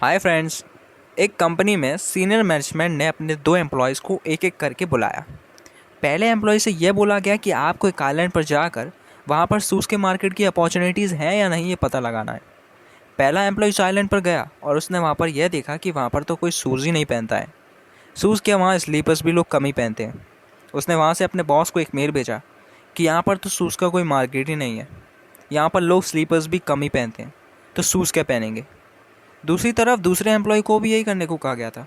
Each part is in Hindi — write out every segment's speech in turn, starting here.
Hi friends. एक कंपनी में सीनियर मैनेजमेंट ने अपने 2 एम्प्लॉयज़ को एक एक करके बुलाया। पहले एम्प्लॉय से यह बोला गया कि आपको एक आइलैंड पर जाकर वहाँ पर शूज़ के मार्केट की अपॉर्चुनिटीज़ हैं या नहीं ये पता लगाना है। पहला एम्प्लॉय उस आइलैंड पर गया और उसने वहाँ पर यह देखा कि वहाँ पर तो कोई शूज़ ही नहीं पहनता है। शूज़ क्या, वहाँ स्लीपर्स भी लोग कम ही पहनते हैं। उसने वहाँ से अपने बॉस को एक मेल भेजा कि यहाँ पर तो शूज़ का कोई मार्केट ही नहीं है, यहाँ पर लोग स्लीपर्स भी कम ही पहनते हैं, तो शूज़ क्या पहनेंगे। दूसरी तरफ दूसरे एम्प्लॉय को भी यही करने को कहा गया था।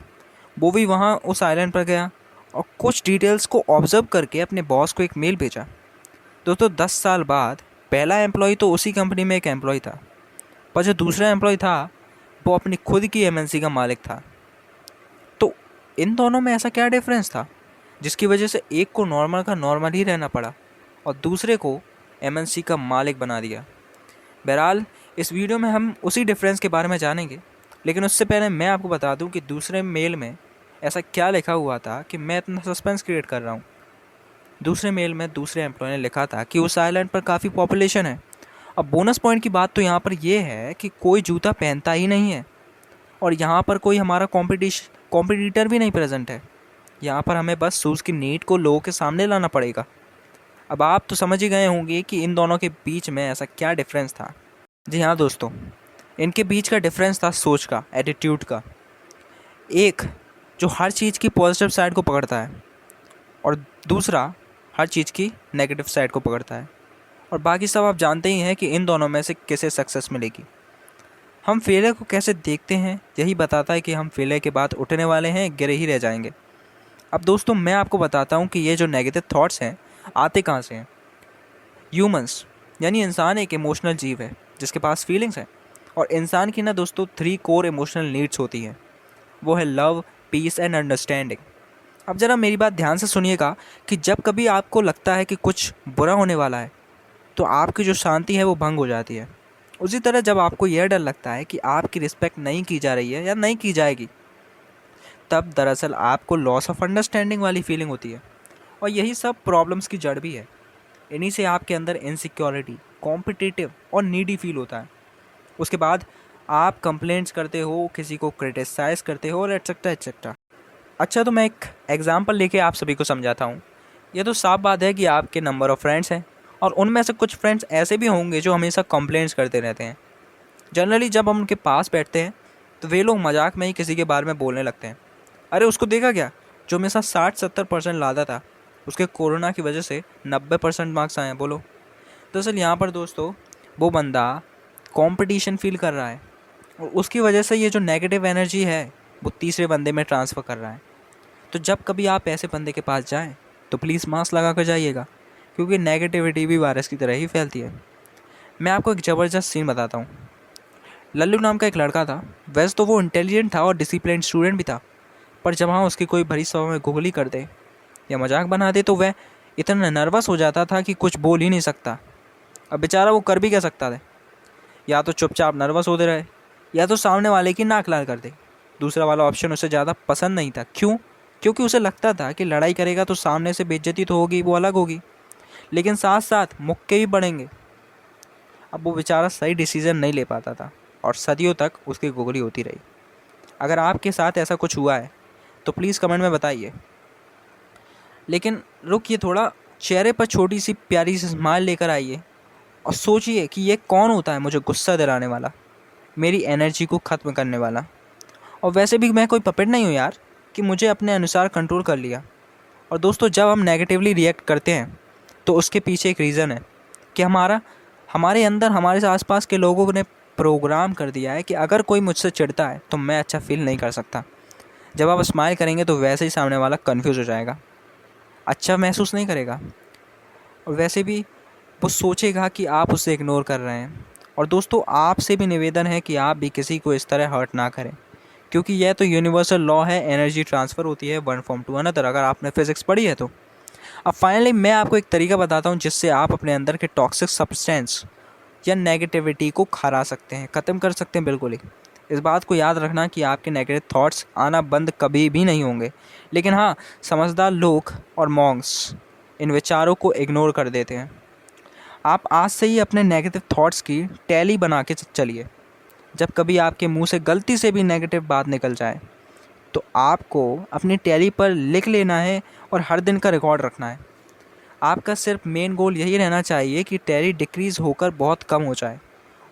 वो भी वहाँ उस आइलैंड पर गया और कुछ डिटेल्स को ऑब्जर्व करके अपने बॉस को एक मेल भेजा। दोस्तों 10 साल बाद पहला एम्प्लॉय तो उसी कंपनी में एक एम्प्लॉय था, पर जो दूसरा एम्प्लॉय था वो अपनी खुद की एमएनसी का मालिक था। तो इन दोनों में ऐसा क्या डिफरेंस था जिसकी वजह से एक को नॉर्मल का नॉर्मल ही रहना पड़ा और दूसरे को एमएनसी का मालिक बना दिया। बहरहाल इस वीडियो में हम उसी डिफरेंस के बारे में जानेंगे, लेकिन उससे पहले मैं आपको बता दूं कि दूसरे मेल में ऐसा क्या लिखा हुआ था कि मैं इतना सस्पेंस क्रिएट कर रहा हूं। दूसरे मेल में दूसरे एम्प्लॉय ने लिखा था कि उस आइलैंड पर काफ़ी पॉपुलेशन है। अब बोनस पॉइंट की बात तो यहाँ पर यह है कि कोई जूता पहनता ही नहीं है और यहाँ पर कोई हमारा कॉम्पिटिटर भी नहीं प्रेजेंट है। यहाँ पर हमें बस शूज़ की नीड को लोगों के सामने लाना पड़ेगा। अब आप तो समझ ही गए होंगे कि इन दोनों के बीच में ऐसा क्या डिफरेंस था। जी हाँ दोस्तों, इनके बीच का डिफरेंस था सोच का, एटीट्यूड का। एक जो हर चीज़ की पॉजिटिव साइड को पकड़ता है और दूसरा हर चीज़ की नेगेटिव साइड को पकड़ता है। और बाकी सब आप जानते ही हैं कि इन दोनों में से किसे सक्सेस मिलेगी। हम फेलियर को कैसे देखते हैं यही बताता है कि हम फेलियर के बाद उठने वाले हैं, गिरे ही रह जाएंगे। अब दोस्तों मैं आपको बताता हूँ कि ये जो नेगेटिव थॉट्स हैं आते कहाँ से हैं। ह्यूमंस यानी इंसान एक इमोशनल जीव है जिसके पास फीलिंग्स हैं। और इंसान की ना दोस्तों 3 कोर इमोशनल नीड्स होती हैं। वो है लव, पीस एंड अंडरस्टैंडिंग। अब ज़रा मेरी बात ध्यान से सुनिएगा कि जब कभी आपको लगता है कि कुछ बुरा होने वाला है तो आपकी जो शांति है वो भंग हो जाती है। उसी तरह जब आपको यह डर लगता है कि आपकी रिस्पेक्ट नहीं की जा रही है या नहीं की जाएगी, तब दरअसल आपको लॉस ऑफ अंडरस्टैंडिंग वाली फीलिंग होती है। और यही सब प्रॉब्लम्स की जड़ भी है। इन्हीं से आपके अंदर इनसिक्योरिटी, कॉम्पिटिटिव और नीडी फील होता है। उसके बाद आप कंप्लेंट्स करते हो, किसी को क्रिटिसाइज करते हो और एटसेट्रा एटसेट्रा। अच्छा, तो मैं एक एग्जांपल लेके आप सभी को समझाता हूँ। ये तो साफ बात है कि आपके नंबर ऑफ़ फ्रेंड्स हैं और उनमें से कुछ फ्रेंड्स ऐसे भी होंगे जो हमेशा कंप्लेंट्स करते रहते हैं। जनरली जब हम उनके पास बैठते हैं तो वे लोग मजाक में ही किसी के बारे में बोलने लगते हैं। अरे उसको देखा क्या, जो हमेशा 60-70% लाता था, उसके कोरोना की वजह से 90% मार्क्स आए हैं, बोलो। दरअसल यहाँ पर दोस्तों वो बंदा कंपटीशन फील कर रहा है और उसकी वजह से ये जो नेगेटिव एनर्जी है वो तीसरे बंदे में ट्रांसफ़र कर रहा है। तो जब कभी आप ऐसे बंदे के पास जाएं तो प्लीज़ मास्क लगा कर जाइएगा, क्योंकि नेगेटिविटी भी वायरस की तरह ही फैलती है। मैं आपको एक ज़बरदस्त सीन बताता हूँ। लल्लू नाम का एक लड़का था। वैसे तो वो इंटेलिजेंट था और डिसिप्लिन स्टूडेंट भी था, पर जब हाँ उसकी कोई भरी सभा में गुगली कर दे या मजाक बना दे तो वह इतना नर्वस हो जाता था कि कुछ बोल ही नहीं सकता। अब बेचारा वो कर भी क्या सकता था, या तो चुपचाप नर्वस होते रहे या तो सामने वाले की नाक लाल कर दे। दूसरा वाला ऑप्शन उसे ज़्यादा पसंद नहीं था। क्यों? क्योंकि उसे लगता था कि लड़ाई करेगा तो सामने से बेइज्जती तो होगी, वो अलग होगी, लेकिन साथ साथ मुक्के भी पड़ेंगे। अब वो बेचारा सही डिसीज़न नहीं ले पाता था और सदियों तक उसकी गुगली होती रही। अगर आपके साथ ऐसा कुछ हुआ है तो प्लीज़ कमेंट में बताइए। लेकिन रुकिए थोड़ा, चेहरे पर छोटी सी प्यारी सी स्माइल लेकर आइए और सोचिए कि ये कौन होता है मुझे गुस्सा दिलाने वाला, मेरी एनर्जी को ख़त्म करने वाला। और वैसे भी मैं कोई पपेट नहीं हूँ यार कि मुझे अपने अनुसार कंट्रोल कर लिया। और दोस्तों जब हम नेगेटिवली रिएक्ट करते हैं तो उसके पीछे एक रीज़न है कि हमारे अंदर हमारे आसपास के लोगों ने प्रोग्राम कर दिया है कि अगर कोई मुझसे चिढ़ता है तो मैं अच्छा फील नहीं कर सकता। जब आप स्माइल करेंगे तो वैसे ही सामने वाला कन्फ्यूज़ हो जाएगा, अच्छा महसूस नहीं करेगा और वैसे भी वो सोचेगा कि आप उसे इग्नोर कर रहे हैं। और दोस्तों आपसे भी निवेदन है कि आप भी किसी को इस तरह हर्ट ना करें, क्योंकि यह तो यूनिवर्सल लॉ है, एनर्जी ट्रांसफ़र होती है वन फॉर्म टू अनदर, अगर आपने फिज़िक्स पढ़ी है तो। अब फाइनली मैं आपको एक तरीका बताता हूँ जिससे आप अपने अंदर के टॉक्सिक सब्सटेंस या नेगेटिविटी को हरा सकते हैं, ख़त्म कर सकते हैं बिल्कुल ही। इस बात को याद रखना कि आपके नेगेटिव थॉट्स आना बंद कभी भी नहीं होंगे, लेकिन हाँ समझदार लोग और मॉन्क्स इन विचारों को इग्नोर कर देते हैं। आप आज से ही अपने नेगेटिव थॉट्स की टैली बना के चलिए। जब कभी आपके मुंह से गलती से भी नेगेटिव बात निकल जाए तो आपको अपनी टैली पर लिख लेना है और हर दिन का रिकॉर्ड रखना है। आपका सिर्फ मेन गोल यही रहना चाहिए कि टैली डिक्रीज़ होकर बहुत कम हो जाए।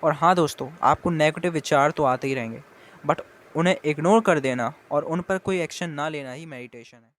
और हाँ दोस्तों, आपको नेगेटिव विचार तो आते ही रहेंगे, बट उन्हें इग्नोर कर देना और उन पर कोई एक्शन ना लेना ही मेडिटेशन है।